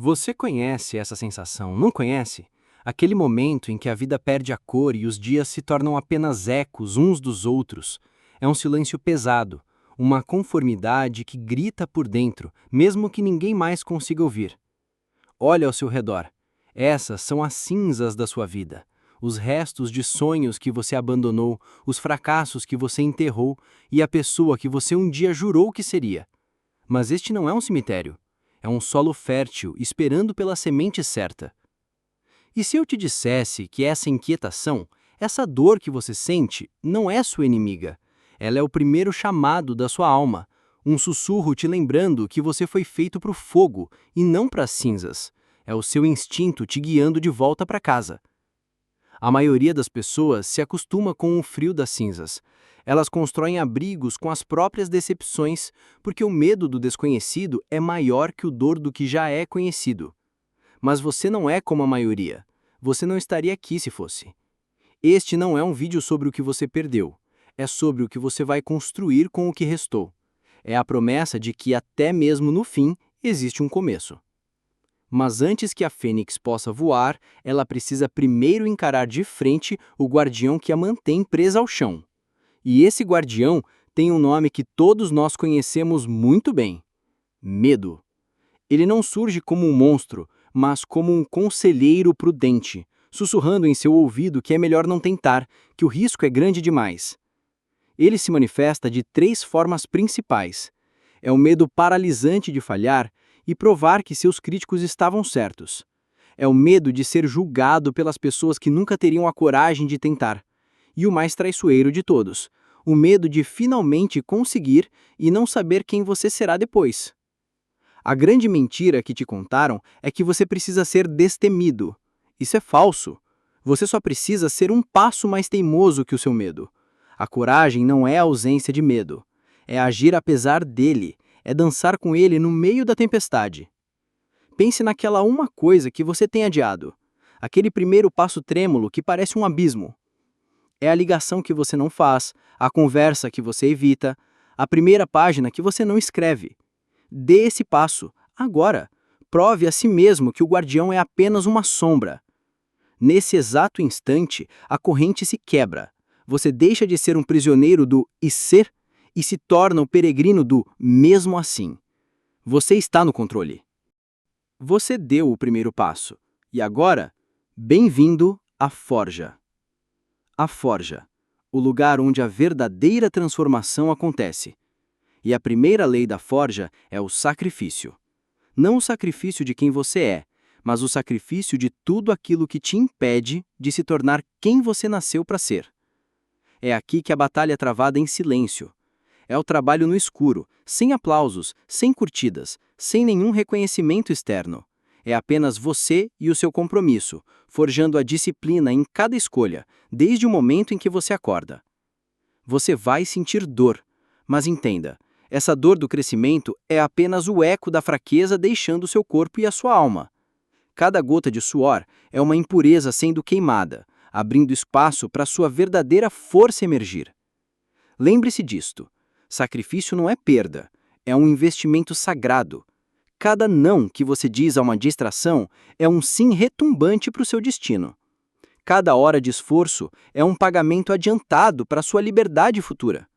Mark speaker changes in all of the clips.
Speaker 1: Você conhece essa sensação, não conhece? Aquele momento em que a vida perde a cor e os dias se tornam apenas ecos uns dos outros. É um silêncio pesado, uma conformidade que grita por dentro, mesmo que ninguém mais consiga ouvir. Olhe ao seu redor. Essas são as cinzas da sua vida. Os restos de sonhos que você abandonou, os fracassos que você enterrou e a pessoa que você um dia jurou que seria. Mas este não é um cemitério. É um solo fértil esperando pela semente certa. E se eu te dissesse que essa inquietação, essa dor que você sente, não é sua inimiga? Ela é o primeiro chamado da sua alma, um sussurro te lembrando que você foi feito para o fogo e não para as cinzas. É o seu instinto te guiando de volta para casa. A maioria das pessoas se acostuma com o frio das cinzas. Elas constroem abrigos com as próprias decepções, porque o medo do desconhecido é maior que o dor do que já é conhecido. Mas você não é como a maioria. Você não estaria aqui se fosse. Este não é um vídeo sobre o que você perdeu. É sobre o que você vai construir com o que restou. É a promessa de que até mesmo no fim existe um começo. Mas antes que a fênix possa voar, ela precisa primeiro encarar de frente o guardião que a mantém presa ao chão. E esse guardião tem um nome que todos nós conhecemos muito bem: medo. Ele não surge como um monstro, mas como um conselheiro prudente, sussurrando em seu ouvido que é melhor não tentar, que o risco é grande demais. Ele se manifesta de três formas principais. É o medo paralisante de falhar e provar que seus críticos estavam certos. É o medo de ser julgado pelas pessoas que nunca teriam a coragem de tentar. E o mais traiçoeiro de todos, o medo de finalmente conseguir e não saber quem você será depois. A grande mentira que te contaram é que você precisa ser destemido. Isso é falso. Você só precisa ser um passo mais teimoso que o seu medo. A coragem não é a ausência de medo. É agir apesar dele. É dançar com ele no meio da tempestade. Pense naquela uma coisa que você tem adiado. Aquele primeiro passo trêmulo que parece um abismo. É a ligação que você não faz, a conversa que você evita, a primeira página que você não escreve. Dê esse passo, agora. Prove a si mesmo que o guardião é apenas uma sombra. Nesse exato instante, a corrente se quebra. Você deixa de ser um prisioneiro do e ser e se torna o peregrino do mesmo assim. Você está no controle. Você deu o primeiro passo. E agora, bem-vindo à Forja. A Forja, o lugar onde a verdadeira transformação acontece. E a primeira lei da Forja é o sacrifício. Não o sacrifício de quem você é, mas o sacrifício de tudo aquilo que te impede de se tornar quem você nasceu para ser. É aqui que a batalha é travada em silêncio. É o trabalho no escuro, sem aplausos, sem curtidas, sem nenhum reconhecimento externo. É apenas você e o seu compromisso, forjando a disciplina em cada escolha, desde o momento em que você acorda. Você vai sentir dor, mas entenda, essa dor do crescimento é apenas o eco da fraqueza deixando seu corpo e a sua alma. Cada gota de suor é uma impureza sendo queimada, abrindo espaço para sua verdadeira força emergir. Lembre-se disto. Sacrifício não é perda, é um investimento sagrado. Cada não que você diz a uma distração é um sim retumbante para o seu destino. Cada hora de esforço é um pagamento adiantado para a sua liberdade futura.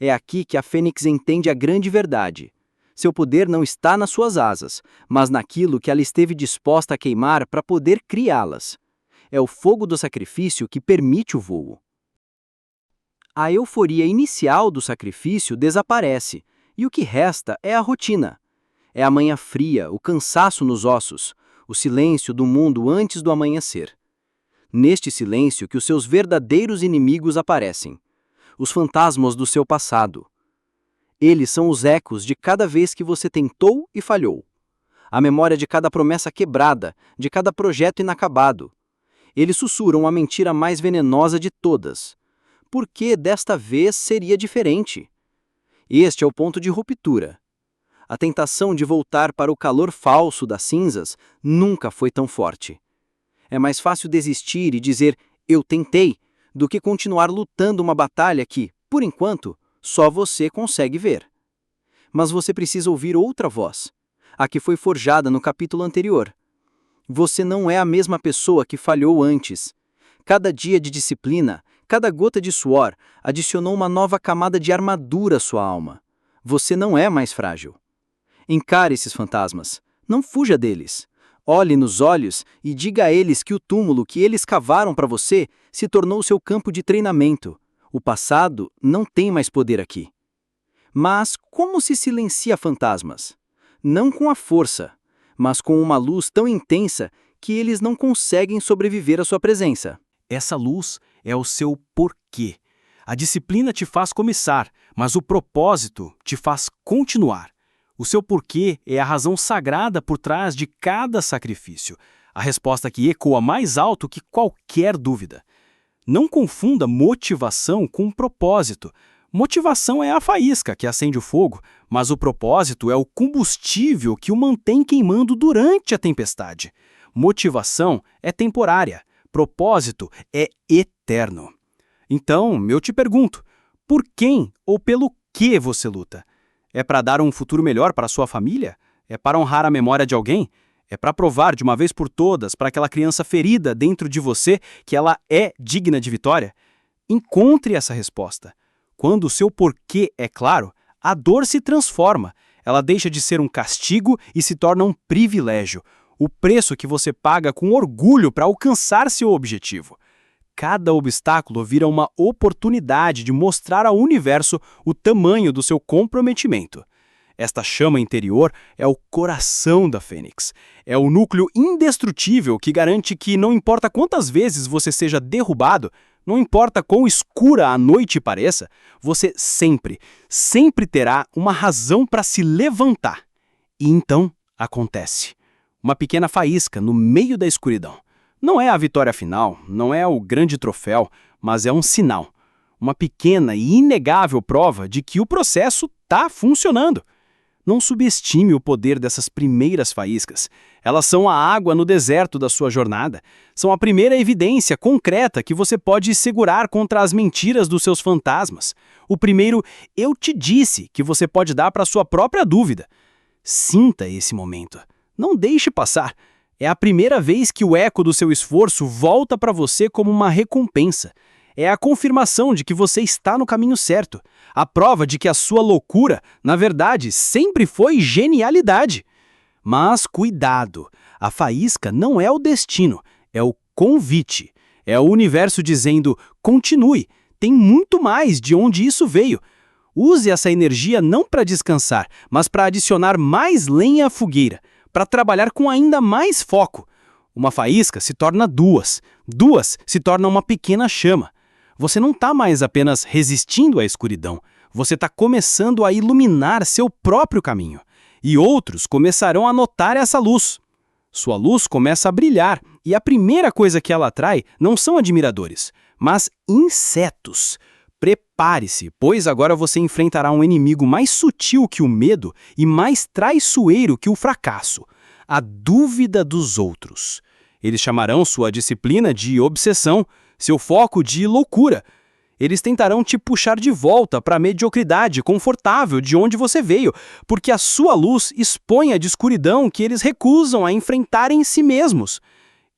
Speaker 1: É aqui que a fênix entende a grande verdade. Seu poder não está nas suas asas, mas naquilo que ela esteve disposta a queimar para poder criá-las. É o fogo do sacrifício que permite o voo. A euforia inicial do sacrifício desaparece, e o que resta é a rotina. É a manhã fria, o cansaço nos ossos, o silêncio do mundo antes do amanhecer. Neste silêncio que os seus verdadeiros inimigos aparecem, os fantasmas do seu passado. Eles são os ecos de cada vez que você tentou e falhou. A memória de cada promessa quebrada, de cada projeto inacabado. Eles sussurram a mentira mais venenosa de todas. Por que desta vez seria diferente? Este é o ponto de ruptura. A tentação de voltar para o calor falso das cinzas nunca foi tão forte. É mais fácil desistir e dizer, eu tentei, do que continuar lutando uma batalha que, por enquanto, só você consegue ver. Mas você precisa ouvir outra voz. a que foi forjada no capítulo anterior. Você não é a mesma pessoa que falhou antes. Cada dia de disciplina, cada gota de suor, adicionou uma nova camada de armadura à sua alma. Você não é mais frágil. Encare esses fantasmas. Não fuja deles. Olhe nos olhos e diga a eles que o túmulo que eles cavaram para você se tornou seu campo de treinamento. O passado não tem mais poder aqui. Mas como se silencia fantasmas? Não com a força, mas com uma luz tão intensa que eles não conseguem sobreviver à sua presença.
Speaker 2: Essa luz é o seu porquê. A disciplina te faz começar, mas o propósito te faz continuar. O seu porquê é a razão sagrada por trás de cada sacrifício, a resposta que ecoa mais alto que qualquer dúvida. Não confunda motivação com propósito. Motivação é a faísca que acende o fogo, mas o propósito é o combustível que o mantém queimando durante a tempestade. Motivação é temporária, propósito é eterno. Então, eu te pergunto, por quem ou pelo que você luta? É para dar um futuro melhor para a sua família? É para honrar a memória de alguém? É para provar de uma vez por todas para aquela criança ferida dentro de você que ela é digna de vitória? Encontre essa resposta. Quando o seu porquê é claro, a dor se transforma. Ela deixa de ser um castigo e se torna um privilégio. O preço que você paga com orgulho para alcançar seu objetivo. Cada obstáculo vira uma oportunidade de mostrar ao universo o tamanho do seu comprometimento. Esta chama interior é o coração da Fênix. É o núcleo indestrutível que garante que não importa quantas vezes você seja derrubado, não importa quão escura a noite pareça, você sempre terá uma razão para se levantar. E então acontece. Uma pequena faísca no meio da escuridão. Não é a vitória final, não é o grande troféu, mas é um sinal. Uma pequena e inegável prova de que o processo está funcionando. Não subestime o poder dessas primeiras faíscas. Elas são a água no deserto da sua jornada. São a primeira evidência concreta que você pode segurar contra as mentiras dos seus fantasmas. O primeiro "eu te disse" que você pode dar para a sua própria dúvida. Sinta esse momento. Não deixe passar. É a primeira vez que o eco do seu esforço volta para você como uma recompensa. É a confirmação de que você está no caminho certo. A prova de que a sua loucura, na verdade, sempre foi genialidade. Mas cuidado, a faísca não é o destino, é o convite. É o universo dizendo, continue, tem muito mais de onde isso veio. Use essa energia não para descansar, mas para adicionar mais lenha à fogueira, para trabalhar com ainda mais foco. Uma faísca se torna duas se torna uma pequena chama. Você não está mais apenas resistindo à escuridão, você está começando a iluminar seu próprio caminho. E outros começarão a notar essa luz. Sua luz começa a brilhar, e a primeira coisa que ela atrai não são admiradores, mas insetos. Prepare-se, pois agora você enfrentará um inimigo mais sutil que o medo e mais traiçoeiro que o fracasso, a dúvida dos outros. Eles chamarão sua disciplina de obsessão, seu foco de loucura. Eles tentarão te puxar de volta para a mediocridade confortável de onde você veio, porque a sua luz expõe a de escuridão que eles recusam a enfrentar em si mesmos.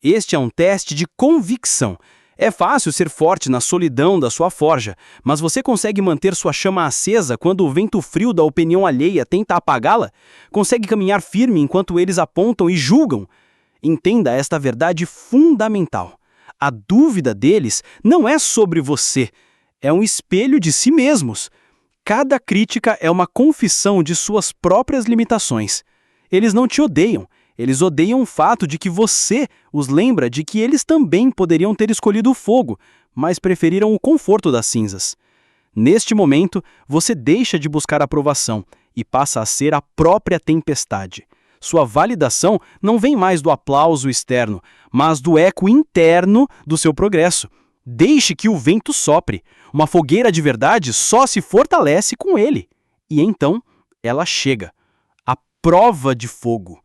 Speaker 2: Este é um teste de convicção. É fácil ser forte na solidão da sua forja, mas você consegue manter sua chama acesa quando o vento frio da opinião alheia tenta apagá-la? Consegue caminhar firme enquanto eles apontam e julgam? Entenda esta verdade fundamental. A dúvida deles não é sobre você, é um espelho de si mesmos. Cada crítica é uma confissão de suas próprias limitações. Eles não te odeiam, eles odeiam o fato de que você os lembra de que eles também poderiam ter escolhido o fogo, mas preferiram o conforto das cinzas. Neste momento, você deixa de buscar aprovação e passa a ser a própria tempestade. Sua validação não vem mais do aplauso externo, mas do eco interno do seu progresso. Deixe que o vento sopre. Uma fogueira de verdade só se fortalece com ele. E então, ela chega. A prova de fogo.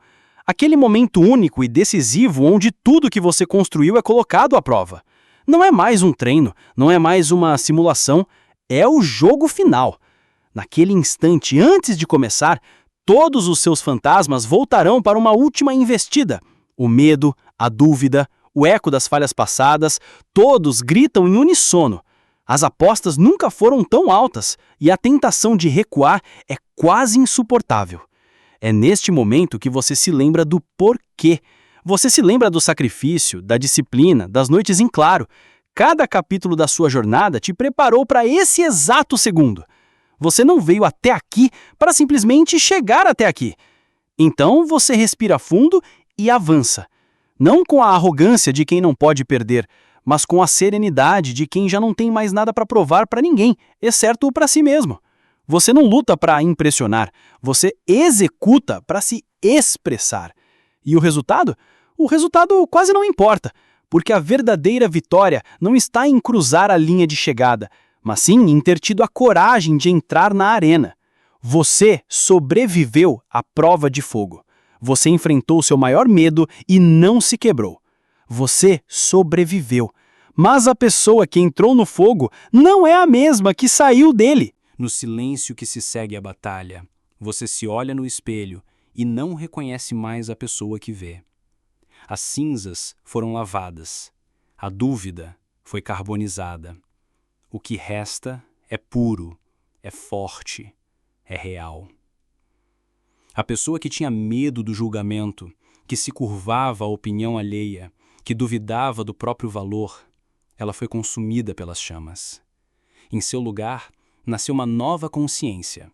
Speaker 2: Aquele momento único e decisivo onde tudo que você construiu é colocado à prova. Não é mais um treino, não é mais uma simulação, é o jogo final. Naquele instante, antes de começar, Todos os seus fantasmas voltarão para uma última investida. O medo, a dúvida, o eco das falhas passadas, todos gritam em uníssono. As apostas nunca foram tão altas e a tentação de recuar é quase insuportável. É neste momento que você se lembra do porquê. Você se lembra do sacrifício, da disciplina, das noites em claro. Cada capítulo da sua jornada te preparou para esse exato segundo. Você não veio até aqui para simplesmente chegar até aqui. Então você respira fundo e avança. Não com a arrogância de quem não pode perder, mas com a serenidade de quem já não tem mais nada para provar para ninguém, exceto para si mesmo. Você não luta para impressionar, você executa para se expressar. E o resultado? O resultado quase não importa, porque a verdadeira vitória não está em cruzar a linha de chegada, mas sim em ter tido a coragem de entrar na arena. Você sobreviveu à prova de fogo. Você enfrentou seu maior medo e não se quebrou. Você sobreviveu. Mas a pessoa que entrou no fogo não é a mesma que saiu dele.
Speaker 1: No silêncio que se segue à batalha, você se olha no espelho e não reconhece mais a pessoa que vê. As cinzas foram lavadas. A dúvida foi carbonizada. O que resta é puro, é forte, é real. A pessoa que tinha medo do julgamento, que se curvava à opinião alheia, que duvidava do próprio valor, ela foi consumida pelas chamas. Em seu lugar, nasceu uma nova consciência,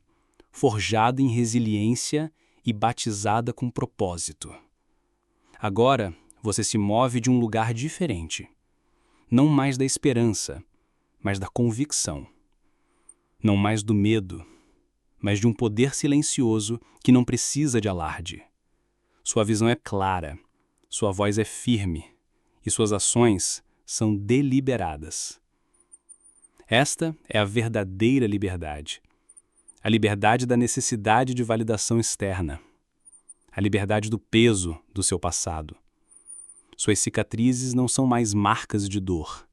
Speaker 1: forjada em resiliência e batizada com propósito. Agora, você se move de um lugar diferente. Não mais da esperança, mas da convicção. Não mais do medo, mas de um poder silencioso que não precisa de alarde. Sua visão é clara, sua voz é firme e suas ações são deliberadas. Esta é a verdadeira liberdade. A liberdade da necessidade de validação externa. A liberdade do peso do seu passado. Suas cicatrizes não são mais marcas de dor,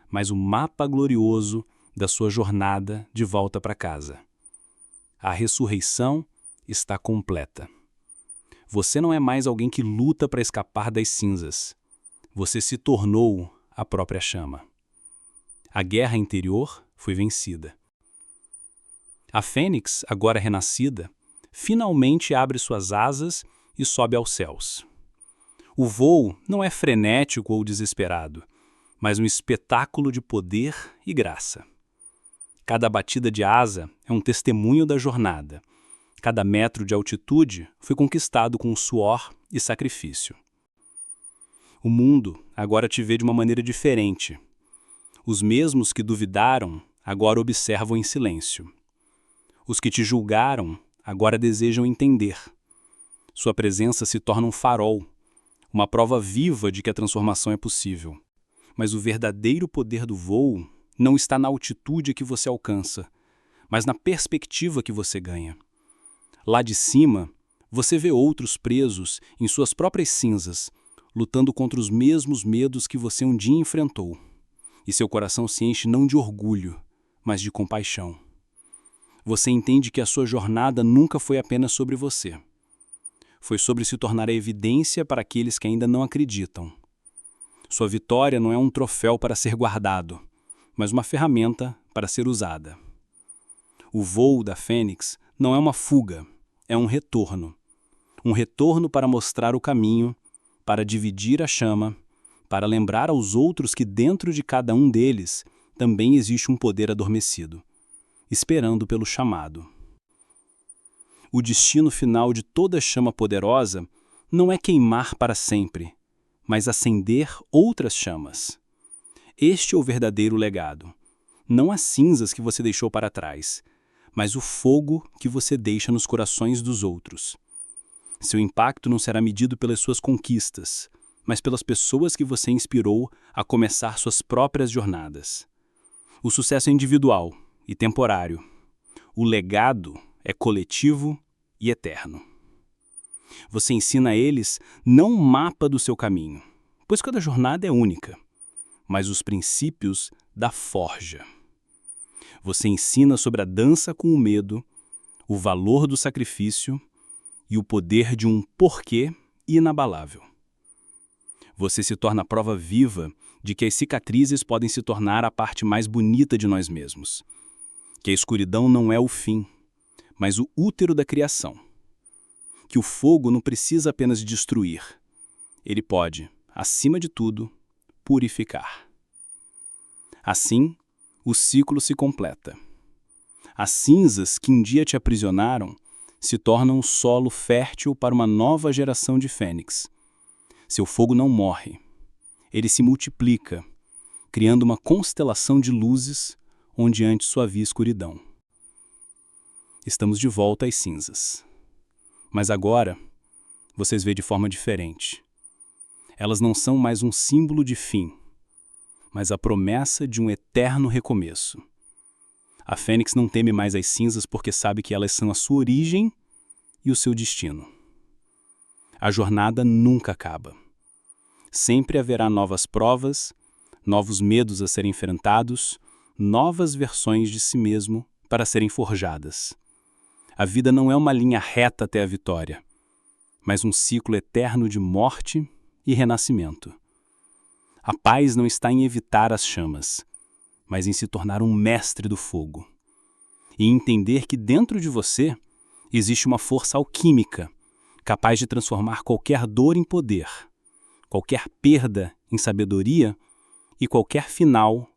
Speaker 1: mas o mapa glorioso da sua jornada de volta para casa. A ressurreição está completa. Você não é mais alguém que luta para escapar das cinzas. Você se tornou a própria chama. A guerra interior foi vencida. A fênix, agora renascida, finalmente abre suas asas e sobe aos céus. O voo não é frenético ou desesperado, mas um espetáculo de poder e graça. Cada batida de asa é um testemunho da jornada. Cada metro de altitude foi conquistado com suor e sacrifício. O mundo agora te vê de uma maneira diferente. Os mesmos que duvidaram agora observam em silêncio. Os que te julgaram agora desejam entender. Sua presença se torna um farol, uma prova viva de que a transformação é possível. Mas o verdadeiro poder do voo não está na altitude que você alcança, mas na perspectiva que você ganha. Lá de cima, você vê outros presos em suas próprias cinzas, lutando contra os mesmos medos que você um dia enfrentou. E seu coração se enche não de orgulho, mas de compaixão. Você entende que a sua jornada nunca foi apenas sobre você. Foi sobre se tornar a evidência para aqueles que ainda não acreditam. Sua vitória não é um troféu para ser guardado, mas uma ferramenta para ser usada. O voo da fênix não é uma fuga, é um retorno. Um retorno para mostrar o caminho, para dividir a chama, para lembrar aos outros que dentro de cada um deles também existe um poder adormecido, esperando pelo chamado. O destino final de toda chama poderosa não é queimar para sempre, mas acender outras chamas. Este é o verdadeiro legado. Não as cinzas que você deixou para trás, mas o fogo que você deixa nos corações dos outros. Seu impacto não será medido pelas suas conquistas, mas pelas pessoas que você inspirou a começar suas próprias jornadas. O sucesso é individual e temporário. O legado é coletivo e eterno. Você ensina a eles não um mapa do seu caminho, pois cada jornada é única, mas os princípios da forja. Você ensina sobre a dança com o medo, o valor do sacrifício
Speaker 2: e o poder de um porquê inabalável. Você se torna a prova viva de que as cicatrizes podem se tornar a parte mais bonita de nós mesmos, que a escuridão não é o fim, mas o útero da criação, que o fogo não precisa apenas destruir, ele pode, acima de tudo, purificar. Assim, o ciclo se completa. As cinzas que um dia te aprisionaram se tornam um solo fértil para uma nova geração de fênix. Seu fogo não morre. Ele se multiplica, criando uma constelação de luzes onde antes só havia escuridão. Estamos de volta às cinzas. Mas agora, vocês veem de forma diferente. Elas não são mais um símbolo de fim, mas a promessa de um eterno recomeço. A fênix não teme mais as cinzas porque sabe que elas são a sua origem e o seu destino. A jornada nunca acaba. Sempre haverá novas provas, novos medos a serem enfrentados, novas versões de si mesmo para serem forjadas. A vida não é uma linha reta até a vitória, mas um ciclo eterno de morte e renascimento. A paz não está em evitar as chamas, mas em se tornar um mestre do fogo. E entender que dentro de você existe uma força alquímica, capaz de transformar qualquer dor em poder, qualquer perda em sabedoria e qualquer final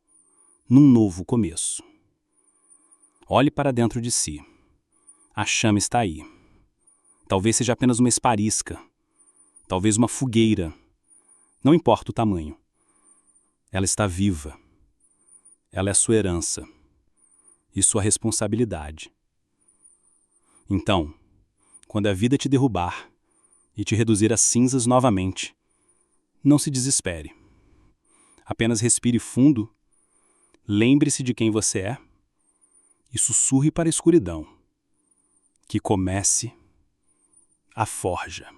Speaker 2: num novo começo. Olhe para dentro de si. A chama está aí. Talvez seja apenas uma esparisca, talvez uma fogueira. Não importa o tamanho. Ela está viva. Ela é sua herança e sua responsabilidade. Então, quando a vida te derrubar e te reduzir a cinzas novamente, não se desespere. Apenas respire fundo, lembre-se de quem você é e sussurre para a escuridão. Que comece a forja.